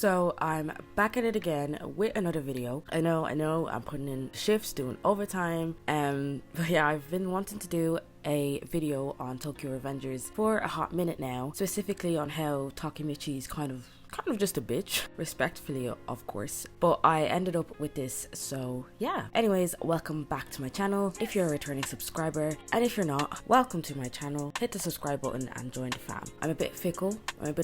So I'm back at it again with another video. I know I'm putting in shifts, doing overtime, but yeah, I've been wanting to do a video on Tokyorevengers for a hot minute now, specifically on how Takemichi's kind of just a bitch, respectfully of course, but I ended up with this, so yeah. Anyways, welcome back to my channel if you're a returning subscriber, and if you're not, welcome to my channel. Hit the subscribe button and join the fam. I'm a bit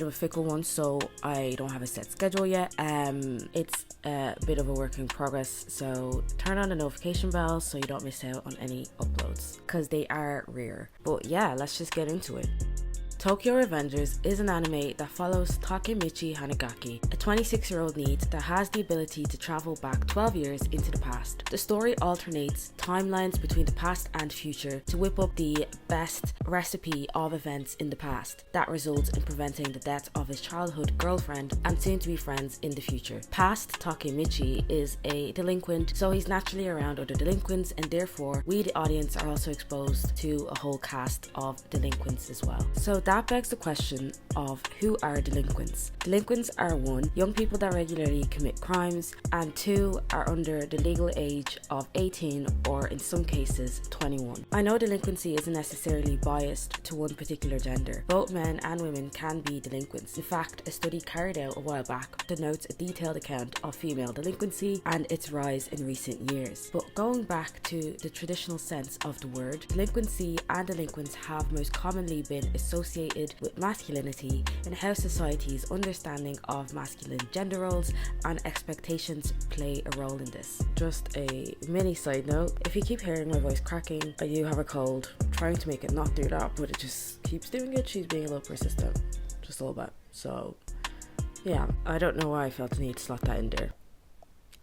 of a fickle one, so I don't have a set schedule yet. It's a bit of a work in progress, so turn on the notification bell so you don't miss out on any uploads, because they are rare. But yeah, let's just get into it. Tokyorevengers is an anime that follows Takemichi Hanagaki, a 26-year-old NEET that has the ability to travel back 12 years into the past. The story alternates timelines between the past and future to whip up the best recipe of events in the past that results in preventing the death of his childhood girlfriend and soon-to-be friends in the future. Past Takemichi is a delinquent, so he's naturally around other delinquents, and therefore we, the audience, are also exposed to a whole cast of delinquents as well. So that begs the question of who are delinquents. Delinquents are 1, young people that regularly commit crimes, and 2, are under the legal age of 18 or in some cases 21. I know delinquency isn't necessarily biased to one particular gender. Both men and women can be delinquents. In fact, a study carried out a while back denotes a detailed account of female delinquency and its rise in recent years. But going back to the traditional sense of the word, delinquency and delinquents have most commonly been associated with masculinity and how society's understanding of masculine gender roles and expectations play a role in this. Just a mini side note, if you keep hearing my voice cracking, I do have a cold. I'm trying to make it not do that, but it just keeps doing it. She's being a little persistent, just a little bit. So yeah, I don't know why I felt the need to slot that in there.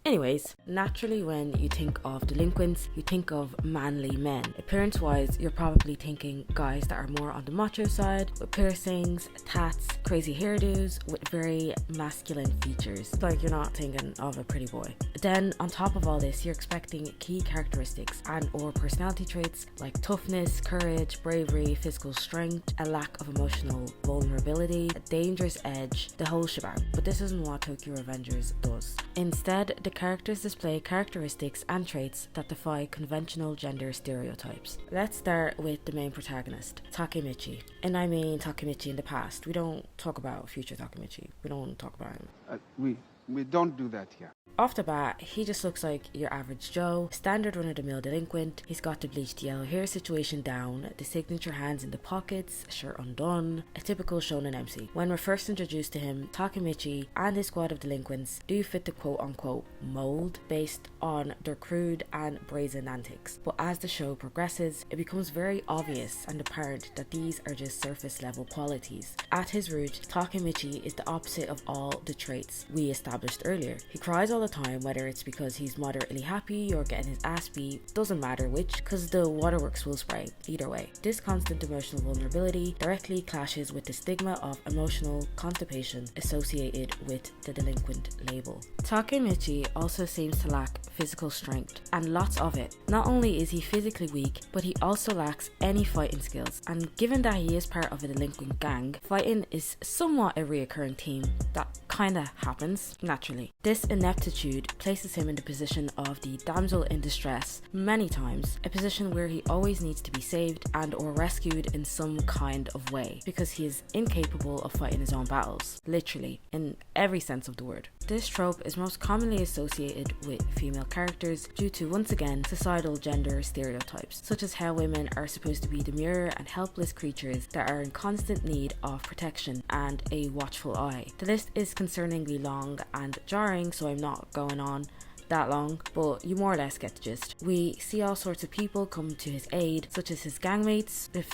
Anyways, naturally when you think of delinquents, you think of manly men. Appearance wise, you're probably thinking guys that are more on the macho side, with piercings, tats, crazy hairdos, with very masculine features. Like you're not thinking of a pretty boy. Then on top of all this, you're expecting key characteristics and or personality traits like toughness, courage, bravery, physical strength, a lack of emotional vulnerability, a dangerous edge, the whole shebang. But this isn't what Tokyorevengers does. Instead, the characters display characteristics and traits that defy conventional gender stereotypes. Let's start with the main protagonist, Takemichi. And I mean Takemichi in the past. We don't talk about future Takemichi. We don't talk about him. We don't do that here. Off the bat, he just looks like your average Joe, standard run-of-the-mill delinquent. He's got the bleached yellow hair situation down, the signature hands in the pockets, shirt undone, a typical shonen MC. When we're first introduced to him, Takemichi and his squad of delinquents do fit the quote-unquote mold based on their crude and brazen antics. But as the show progresses, it becomes very obvious and apparent that these are just surface level qualities. At his root, Takemichi is the opposite of all the traits we established earlier. He cries all the time, whether it's because he's moderately happy or getting his ass beat, doesn't matter which, because the waterworks will spray either way. This constant emotional vulnerability directly clashes with the stigma of emotional constipation associated with the delinquent label. Takemichi also seems to lack physical strength, and lots of it. Not only is he physically weak, but he also lacks any fighting skills, and given that he is part of a delinquent gang, fighting is somewhat a reoccurring theme that kinda happens naturally. This ineptitude places him in the position of the damsel in distress many times, a position where he always needs to be saved and or rescued in some kind of way, because he is incapable of fighting his own battles, literally, in every sense of the word. This trope is most commonly associated with female characters due to, once again, societal gender stereotypes, such as how women are supposed to be demure and helpless creatures that are in constant need of protection and a watchful eye. The list is concerningly long and jarring, so I'm not going on that long, but you more or less get the gist. We see all sorts of people come to his aid, such as his gangmates, if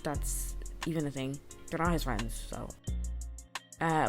that's even a thing. They're not his friends, so.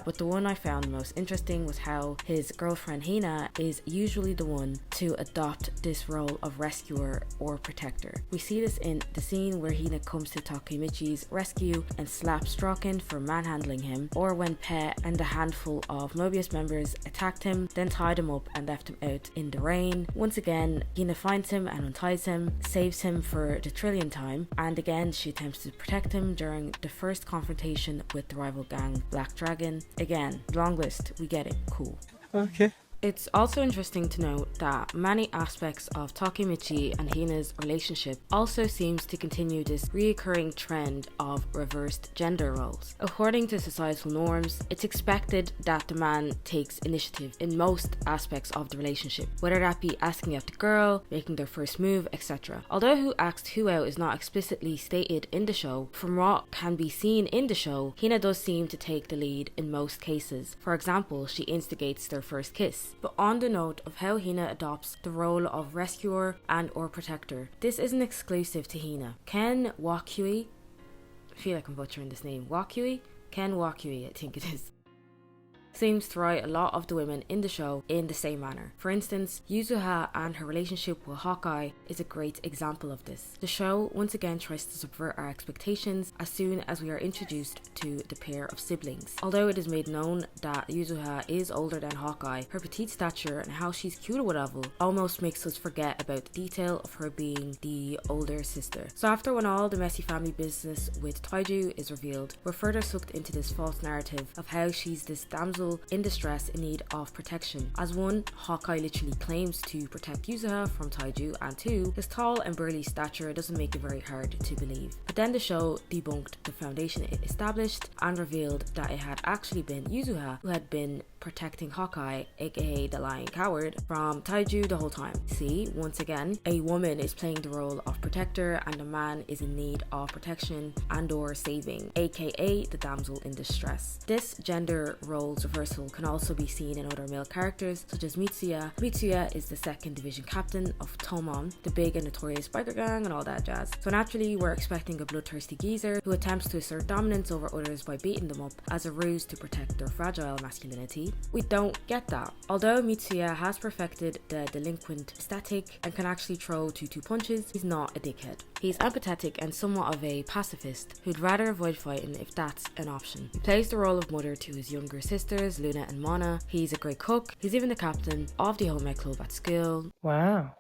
But the one I found most interesting was how his girlfriend Hina is usually the one to adopt this role of rescuer or protector. We see this in the scene where Hina comes to Takemichi's rescue and slaps Strokin for manhandling him, or when Pet and a handful of Mobius members attacked him, then tied him up and left him out in the rain. Once again, Hina finds him and unties him, saves him for the trillionth time, and again she attempts to protect him during the first confrontation with the rival gang Black Dragon dragon. Again, long list, we get it, cool. Okay. It's also interesting to note that many aspects of Takemichi and Hina's relationship also seems to continue this reoccurring trend of reversed gender roles. According to societal norms, it's expected that the man takes initiative in most aspects of the relationship, whether that be asking out the girl, making their first move, etc. Although who asked who out is not explicitly stated in the show, from what can be seen in the show, Hina does seem to take the lead in most cases. For example, she instigates their first kiss. But on the note of how Hina adopts the role of rescuer and or protector, this isn't exclusive to Hina. Ken Wakui, I feel like I'm butchering this name, Ken Wakui, I think it is, seems to write a lot of the women in the show in the same manner. For instance, Yuzuha and her relationship with Hawkeye is a great example of this. The show once again tries to subvert our expectations as soon as we are introduced to the pair of siblings. Although it is made known that Yuzuha is older than Hawkeye, her petite stature and how she's cute or whatever almost makes us forget about the detail of her being the older sister. So after when all the messy family business with Taiju is revealed, we're further sucked into this false narrative of how she's this damsel in distress in need of protection. As one, Hawkeye literally claims to protect Yuzuha from Taiju, and two, his tall and burly stature doesn't make it very hard to believe. But then the show debunked the foundation it established and revealed that it had actually been Yuzuha who had been protecting Hawkeye, aka the lying coward, from Taiju the whole time. See, once again, a woman is playing the role of protector and a man is in need of protection and or saving, aka the damsel in distress. This gender roles reversal can also be seen in other male characters such as Mitsuya. Mitsuya is the 2nd Division captain of Tomon, the big and notorious biker gang and all that jazz. So naturally we're expecting a bloodthirsty geezer who attempts to assert dominance over others by beating them up as a ruse to protect their fragile masculinity. We don't get that. Although Mitsuya has perfected the delinquent static and can actually throw 2 punches, he's not a dickhead. He's empathetic and somewhat of a pacifist who'd rather avoid fighting if that's an option. He plays the role of mother to his younger sisters, Luna and Mona. He's a great cook. He's even the captain of the home ec club at school. Wow.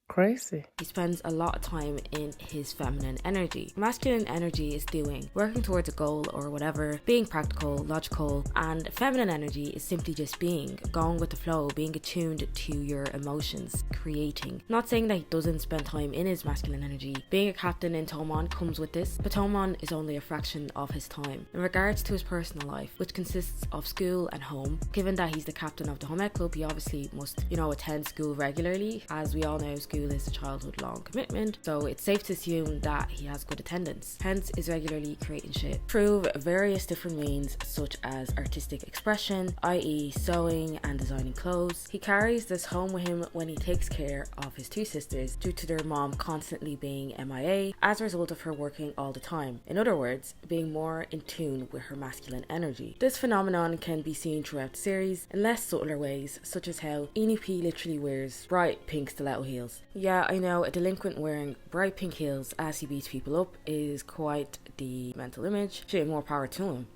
Crazy. He spends a lot of time in his feminine energy. Masculine energy is doing, working towards a goal or whatever, being practical, logical, and feminine energy is simply just being, going with the flow, being attuned to your emotions, creating. Not saying that he doesn't spend time in his masculine energy. Being a captain in Tomon comes with this, but Tomon is only a fraction of his time. In regards to his personal life, which consists of school and home, given that he's the captain of the home ec club, he obviously must, attend school regularly. As we all know, school is a childhood long commitment, so it's safe to assume that he has good attendance, hence is regularly creating shit through various different means such as artistic expression, i.e. sewing and designing clothes. He carries this home with him when he takes care of his 2 sisters due to their mom constantly being MIA as a result of her working all the time. In other words, being more in tune with her masculine energy. This phenomenon can be seen throughout the series in less subtler ways, such as how Inoue literally wears bright pink stiletto heels. Yeah, I know, a delinquent wearing bright pink heels as he beats people up is quite the mental image. Shit, more power to him.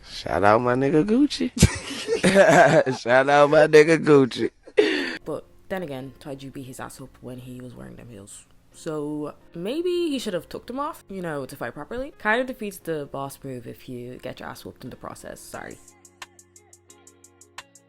Shout out my nigga Gucci. Shout out my nigga Gucci. But then again, Taiju beat his ass up when he was wearing them heels. So maybe he should have took them off, to fight properly. Kind of defeats the boss move if you get your ass whooped in the process, sorry.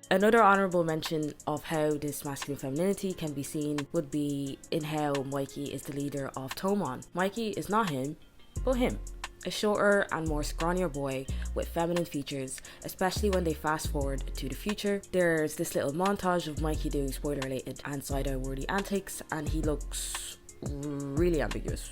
Another honourable mention of how this masculine femininity can be seen would be in how Mikey is the leader of Tomon. Mikey is not him, but him. A shorter and more scrawnier boy with feminine features, especially when they fast forward to the future. There's this little montage of Mikey doing spoiler related and side-eye worthy antics, and he looks really ambiguous.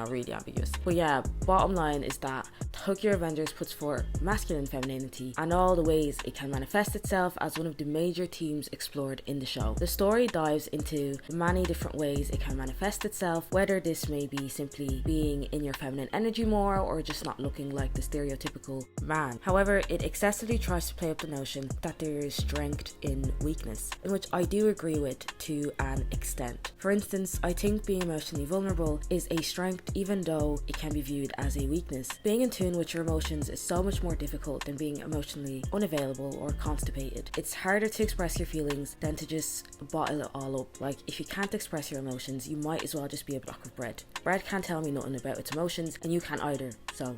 Really ambiguous. But yeah, bottom line is that Tokyorevengers puts forth masculine femininity and all the ways it can manifest itself as one of the major themes explored in the show. The story dives into many different ways it can manifest itself, whether this may be simply being in your feminine energy more or just not looking like the stereotypical man. However, it excessively tries to play up the notion that there is strength in weakness, in which I do agree with to an extent. For instance, I think being emotionally vulnerable is a strength even though it can be viewed as a weakness. Being in tune with your emotions is so much more difficult than being emotionally unavailable or constipated. It's harder to express your feelings than to just bottle it all up. Like, if you can't express your emotions, you might as well just be a block of bread. Bread can't tell me nothing about its emotions, and you can't either, so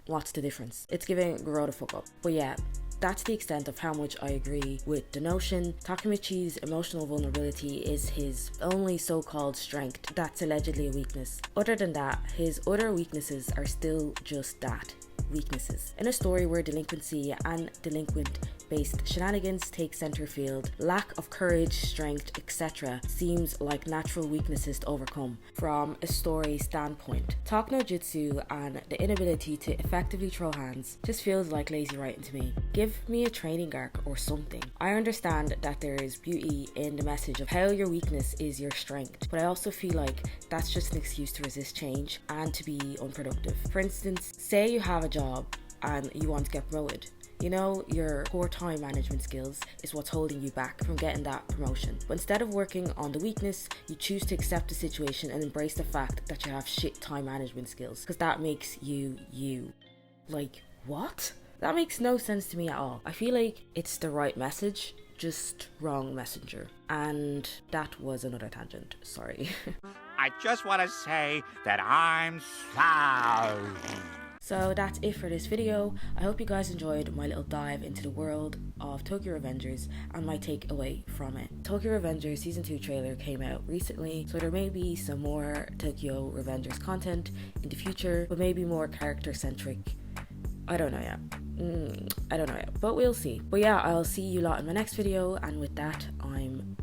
what's the difference? It's giving grow the fuck up. But yeah, that's the extent of how much I agree with the notion. Takemichi's emotional vulnerability is his only so-called strength that's allegedly a weakness. Other than that, his other weaknesses are still just that, weaknesses. In a story where delinquency and delinquent-based shenanigans take center field, lack of courage, strength, etc. seems like natural weaknesses to overcome from a story standpoint. Talk no jutsu and the inability to effectively throw hands just feels like lazy writing to me. Give me a training arc or something. I understand that there is beauty in the message of how your weakness is your strength, but I also feel like that's just an excuse to resist change and to be unproductive. For instance, say you have a job and you want to get promoted. You know, your poor time management skills is what's holding you back from getting that promotion. But instead of working on the weakness, you choose to accept the situation and embrace the fact that you have shit time management skills, because that makes you you. Like, what? That makes no sense to me at all. I feel like it's the right message, just wrong messenger. And that was another tangent, sorry. I just want to say that I'm sorry. So that's it for this video. I hope you guys enjoyed my little dive into the world of Tokyorevengers and my takeaway from it. Tokyorevengers Season 2 trailer came out recently, so there may be some more Tokyorevengers content in the future, but maybe more character-centric. I don't know yet. But we'll see. But yeah, I'll see you lot in my next video, and with that, I'm